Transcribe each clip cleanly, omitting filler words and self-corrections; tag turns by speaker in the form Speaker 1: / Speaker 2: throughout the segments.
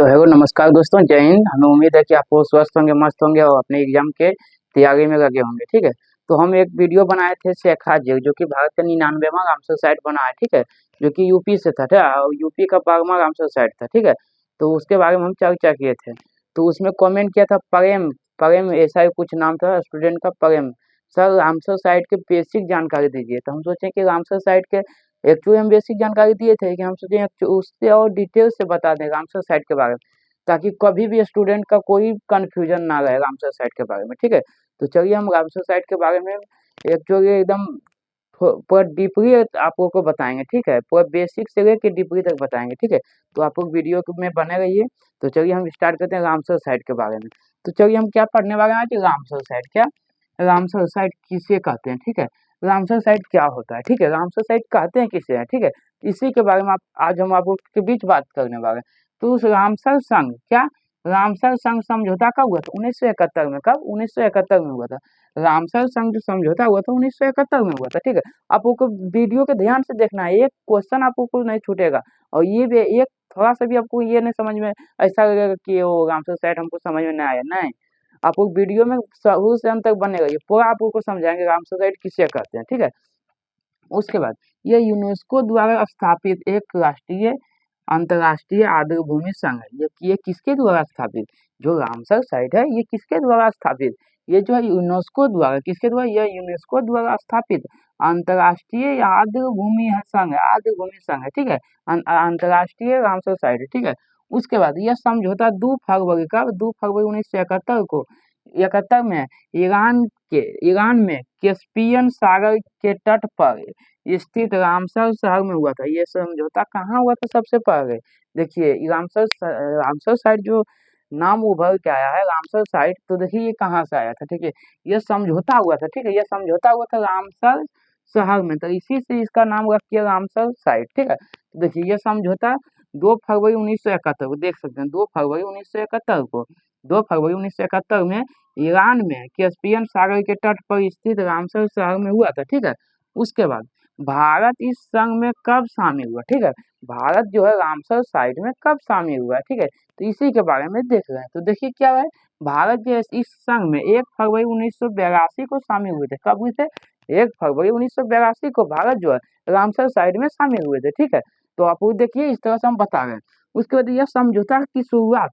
Speaker 1: तो हेलो नमस्कार दोस्तों, जय हिंद। हमें उम्मीद है कि आप लोग स्वस्थ होंगे, मस्त होंगे और अपने एग्जाम के तैयारी में लगे होंगे। ठीक है, तो हम एक वीडियो बनाए थे शेखा जी, जो कि भारत का 99वां रामसर साइट बना है। ठीक है, जो कि यूपी से था, यूपी का 12वां रामसर साइट था। ठीक है, तो उसके बारे में हम चर्चा किए थे। तो उसमें कमेंट किया था प्रेम प्रेम, ऐसा ही कुछ नाम था स्टूडेंट का, प्रेम। सर रामसर साइट के बेसिक जानकारी दीजिए। तो हम सोचे कि रामसर साइट के एक्चुअली हम बेसिक जानकारी दिए थे कि हम सोचे उससे और डिटेल से बता दें रामसर साइट के बारे में, ताकि कभी भी स्टूडेंट का कोई कंफ्यूजन ना रहे रामसर साइट के बारे में। ठीक है, तो चलिए हम रामसर साइट के बारे में एक्चुअली एकदम पूरा डीपली आप लोगों को बताएंगे। ठीक है, पूरा बेसिक से लेकर डीपली तक बताएंगे। ठीक है, तो आप लोग वीडियो में बने रहिए। तो चलिए हम स्टार्ट करते हैं रामसर साइट के बारे में। तो चलिए हम क्या पढ़ने वाले हैं आज, रामसर साइट। क्या रामसर साइट किसे कहते हैं? ठीक है, रामसर साइट क्या होता है? ठीक है, रामसर साइट कहते हैं किसे हैं? ठीक है, इसी के बारे में आज हम आप लोग के बीच बात करने वाले हैं। तो उस रामसर संघ, क्या रामसर संघ समझौता कब हुआ था? 1971 में। कब? 1971 में हुआ था। रामसर संघ जो समझौता हुआ था 1971 में हुआ था। ठीक है, आप लोग को वीडियो के ध्यान से देखना है, एक क्वेश्चन आप लोग को नहीं छूटेगा। और ये भी एक थोड़ा सा भी आपको ये नहीं समझ में ऐसा लगेगा कि वो रामसर साइट हमको समझ में नहीं आया, नहीं। आप लोग वीडियो में शुरू से अंत तक बने रहिए, पूरा आप लोग को समझाएंगे रामसर साइट किसे कहते हैं। ठीक है, उसके बाद ये यूनेस्को द्वारा स्थापित एक राष्ट्रीय अंतर्राष्ट्रीय आर्द्रभूमि संघ है। ये किसके द्वारा स्थापित? जो रामसर साइट है ये किसके द्वारा स्थापित? ये जो है यूनेस्को द्वारा, किसके द्वारा? यह यूनेस्को द्वारा स्थापित अंतर्राष्ट्रीय आर्द्रभूमि संघ है, आर्द्रभूमि संघ है। ठीक है, अंतर्राष्ट्रीय रामसर साइट है। ठीक है, उसके बाद यह समझौता 2 फरवरी 1971 को 71 में ईरान में कैस्पियन सागर के तट पर स्थित रामसर शहर में हुआ था। ये समझौता कहाँ हुआ था? सबसे पहले देखिए रामसर साइट जो नाम उभर के आया है रामसर साइट, तो देखिए ये कहाँ से आया था। ठीक है, ये समझौता हुआ था। ठीक है, ये समझौता हुआ था रामसर शहर में, तो इसी से इसका नाम रख किया रामसर साइट। ठीक है, तो देखिए ये समझौता 2 फरवरी 1971 को, देख सकते हैं 2 फरवरी 1971 को, 2 फरवरी 1971 में ईरान में कैस्पियन सागर के तट पर स्थित रामसर शहर में हुआ था। ठीक है, उसके बाद भारत इस संघ में कब शामिल हुआ? ठीक है, भारत जो है रामसर साइट में कब शामिल हुआ है? ठीक है, तो इसी के बारे में देख रहे हैं। तो देखिए क्या है, भारत जो है इस संघ में 1 फरवरी 1982 को शामिल हुए थे। कब हुए थे? 1 फरवरी 1982 को भारत जो है रामसर साइट में शामिल हुए थे। ठीक है, तो आप लोग देखिए इस तरह से हम बता रहे हैं। उसके बाद यह समझौता की शुरुआत,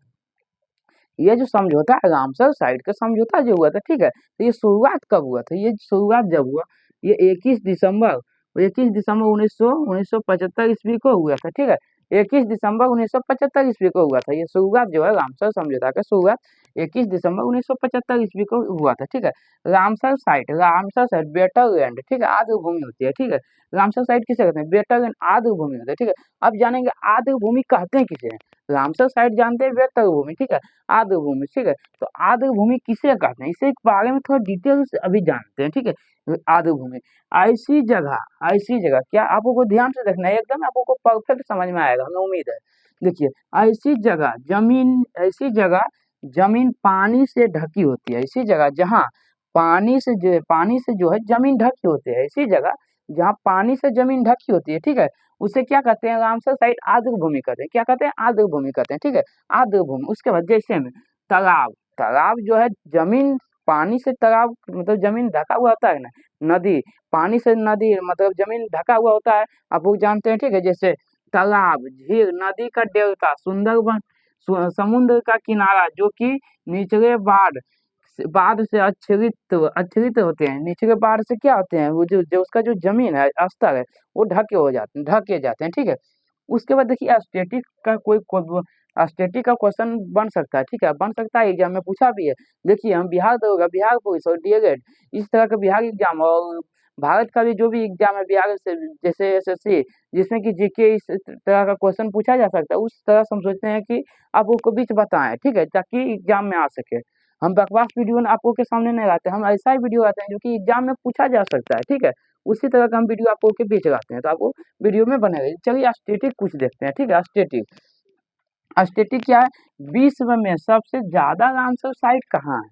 Speaker 1: ये जो समझौता है रामसर साइट का समझौता जो हुआ था, ठीक है, तो ये शुरुआत कब हुआ था? ये शुरुआत जब हुआ, ये 21 दिसंबर 1975 ईस्वी को हुआ था। ठीक है, 21 दिसंबर 1975 ईस्वी को हुआ था। ये शुरुआत जो है रामसर समझौता का शुरुआत 21 दिसंबर 1975 ईस्वी को हुआ था। ठीक है, रामसर साइट बेटर लैंड, ठीक है, आर्द्र भूमि होती है। ठीक है, रामसर साइट किसे कहते हैं? बेटर लैंड, आर्द्र भूमि होती है। ठीक है, अब जानेंगे आर्द्र भूमि कहते हैं किसे हैं। रामसर साइट जानते हैं बेटर भूमि, ठीक है, आर्द्र भूमि। ठीक है, तो आर्द्र भूमि किसे कहते हैं, इसे बारे में थोड़ा डिटेल से अभी जानते हैं। ठीक है, आर्द्र भूमि ऐसी जगह क्या आपको को ध्यान से देखना है, एकदम आपको को परफेक्ट समझ में आएगा, हमें उम्मीद है। देखिए ऐसी जगह जमीन पानी से ढकी होती है। ऐसी जगह जहाँ पानी से जो है जमीन ढकी होती है, ऐसी जगह जहाँ पानी से जमीन ढकी होती है। ठीक है, उसे क्या कहते हैं? रामसर साइट आर्द्र भूमि कहते हैं। क्या कहते हैं? आर्द्र भूमि कहते हैं। ठीक है, आर्द्र भूमि। उसके बाद जैसे में तालाब, तालाब जो है जमीन पानी से, तालाब मतलब जमीन ढका हुआ होता है ना। नदी, पानी से नदी मतलब जमीन ढका हुआ होता है, आप लोग जानते हैं। ठीक है, जैसे तालाब, झील, नदी का डेल्टा, सुंदरबन, समुद्र का किनारा जो कि निचले बाढ़ से आच्छादित होते हैं। निचले बाढ़ से क्या होते हैं? वो जो उसका जो जमीन है, स्तर है, वो ढके जाते हैं। ठीक है, उसके बाद देखिए स्टैटिक का क्वेश्चन बन सकता है। ठीक है, बन सकता है, एग्जाम में पूछा भी है। देखिए हम बिहार दरोगा, बिहार पुलिस और डीएलएड, इस तरह का बिहार एग्जाम और भारत का भी जो भी एग्जाम है बिहार से, जैसे एसएससी, जिसमें कि जीके इस तरह का क्वेश्चन पूछा जा सकता है, उस तरह से हम सोचते हैं कि आप उसको बीच बताएं। ठीक है, ताकि एग्जाम में आ सके। हम बकवास वीडियो आपको के सामने नहीं लाते, हम ऐसा ही वीडियो आते हैं जो कि एग्जाम में पूछा जा सकता है। ठीक है, उसी तरह का हम वीडियो आपको के बीच लाते हैं, तो आपको वीडियो में बने रहिए। चलिए स्टैटिक कुछ देखते हैं। ठीक है, स्टैटिक स्टैटिक क्या है? विश्व में सबसे ज्यादा रामसर साइट कहाँ है?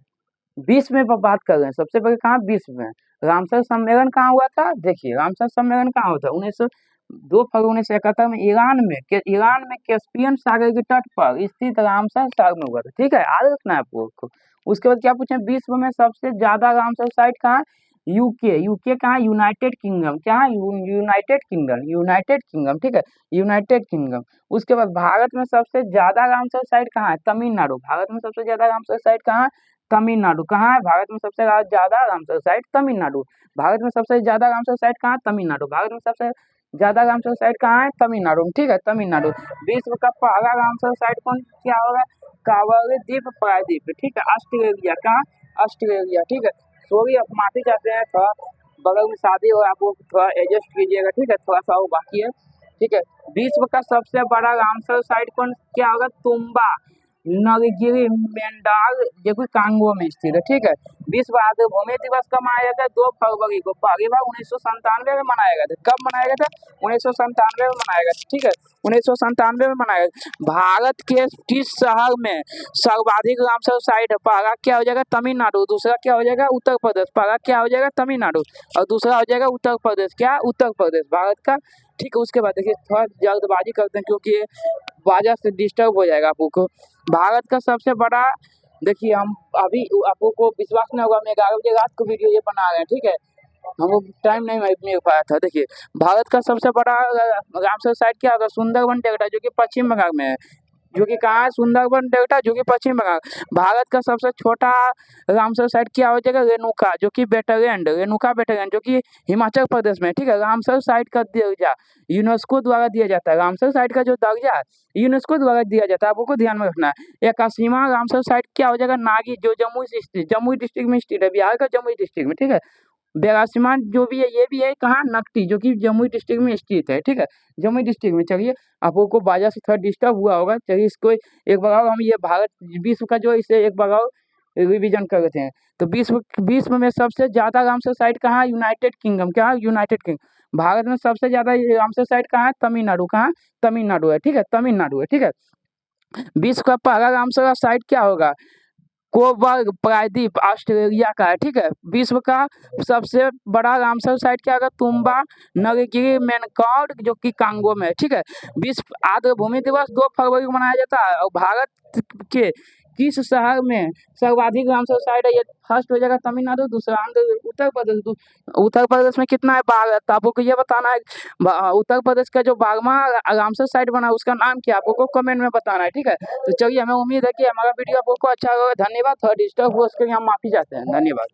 Speaker 1: विश्व में बात कर रहे हैं, सबसे पहले कहाँ? विश्व में। रामसर सम्मेलन कहाँ हुआ था? देखिए रामसर सम्मेलन कहाँ हुआ था? 2 फरवरी 1971 में ईरान में कैस्पियन सागर के तट पर स्थित रामसर शहर में हुआ था। ठीक है, याद रखना है आपको। उसके बाद क्या पूछे, विश्व में सबसे ज्यादा रामसर साइट कहाँ है? यूके कहाँ है? United kingdom. क्या है? United kingdom. ठीक है, यूनाइटेड किंगडम। उसके बाद भारत में सबसे ज्यादा रामसर साइट कहाँ है? तमिलनाडु। भारत में सबसे ज्यादा रामसर साइट कहाँ है? तमिलनाडु। कहाँ है भारत में सबसे ज्यादा रामसर साइट? तमिलनाडु। भारत में सबसे ज्यादा रामसर साइट कहाँ है? तमिलनाडु। भारत में सबसे ज्यादा रामसर साइट कहाँ है? तमिलनाडु में। ठीक है, तमिलनाडु। विश्व का पहला रामसर साइट कौन क्या होगा? कावरे द्वीप प्रायद्वीप। ठीक है, ऑस्ट्रेलिया। कहाँ? ऑस्ट्रेलिया। ठीक है, सॉरी आप माफी चाहते हैं, थोड़ा बगल में शादी हो, आप वो थोड़ा एडजस्ट कीजिएगा। ठीक है, थोड़ा सा वो बाकी है। ठीक है, विश्व का सबसे बड़ा रामसर साइट कौन क्या होगा? तुम्बा नलगिरी मेंडार जो कि कांगो में स्थित है। ठीक है, विश्व आर्द्रभूमि दिवस कब मनाया जाता है? 2 फरवरी को। पहली बार 1997 में मनाया गया था। कब मनाया गया था? 1997 में मनाया गया था। ठीक है, 1997 में मनाया गया। भारत के किस शहर में सर्वाधिक रामसर साइट है? पहला क्या हो जाएगा? तमिलनाडु। दूसरा क्या हो जाएगा? उत्तर प्रदेश। पहला क्या हो जाएगा? तमिलनाडु और दूसरा हो जाएगा उत्तर प्रदेश। क्या? उत्तर प्रदेश भारत का। ठीक है, उसके बाद देखिए थोड़ा जल्दबाजी करते हैं क्योंकि बाजा से डिस्टर्ब हो जाएगा आपको। भारत का सबसे बड़ा, देखिए हम अभी आपको विश्वास नहीं होगा, हम 11 बजे रात को वीडियो ये बना रहे हैं। ठीक है, हमको टाइम नहीं मिल पाया था। देखिए भारत का सबसे बड़ा रामसर साइट क्या होगा? सुंदरबन डेल्टा जो कि पश्चिम बंगाल में है। जो कि कहाँ है? सुंदरबन डेल्टा जो कि पश्चिम बंगाल। भारत का सबसे छोटा रामसर साइट क्या हो जाएगा? रेणुका जो कि रेणुका बेटरलैंड जो कि हिमाचल प्रदेश में। ठीक है, रामसर साइट का दर्जा यूनेस्को द्वारा दिया जाता है। रामसर साइट का जो दर्जा है यूनेस्को द्वारा दिया जाता है, आपको ध्यान में रखना है। 81वां रामसर साइट क्या हो जाएगा? नागी जो जमुई डिस्ट्रिक्ट में स्थित है, बिहार का जमुई डिस्ट्रिक्ट में। ठीक है, 82वां जो भी है ये भी है कहाँ? नकटी जो कि जमुई डिस्ट्रिक्ट में स्थित है। ठीक है, जमुई डिस्ट्रिक्ट में। चलिए आप लोगों को बाजा से थोड़ा डिस्टर्ब हुआ होगा, चलिए इसको एक बार और हम ये भारत विश्व का जो इसे एक बार और रिवीजन कर लेते हैं। तो विश्व में सबसे ज्यादा रामसर साइट कहाँ है? United kingdom. क्या है? United kingdom. भारत में सबसे ज्यादा रामसर साइट कहाँ है? तमिलनाडु। कहाँ? तमिलनाडु है। ठीक है, तमिलनाडु है। ठीक है, विश्व का पहला रामसर साइट क्या होगा? कोबर्ग प्रायद्वीप ऑस्ट्रेलिया का है। ठीक है, विश्व का सबसे बड़ा रामसर साइट क्या होगा? तुम्बा नलगिरी मेनकॉर्ड जो कि कांगो में है। ठीक है, विश्व आर्द्रभूमि दिवस 2 फरवरी को मनाया जाता है। और भारत के किस शहर में सर्वाधिक रामसर साइट है? ये फर्स्ट हो जाएगा तमिलनाडु, दूसरा उत्तर प्रदेश। उत्तर प्रदेश में कितना है? 12। तो आपको ये बताना है उत्तर प्रदेश का जो 12वां रामसर साइट बना उसका नाम क्या है? आपको कमेंट में बताना है। ठीक है, तो चलिए हमें उम्मीद है कि हमारा वीडियो आपको अच्छा होगा। धन्यवाद। थोड़ा डिस्टर्ब हुआ उसके लिए हम माफी चाहते हैं। धन्यवाद।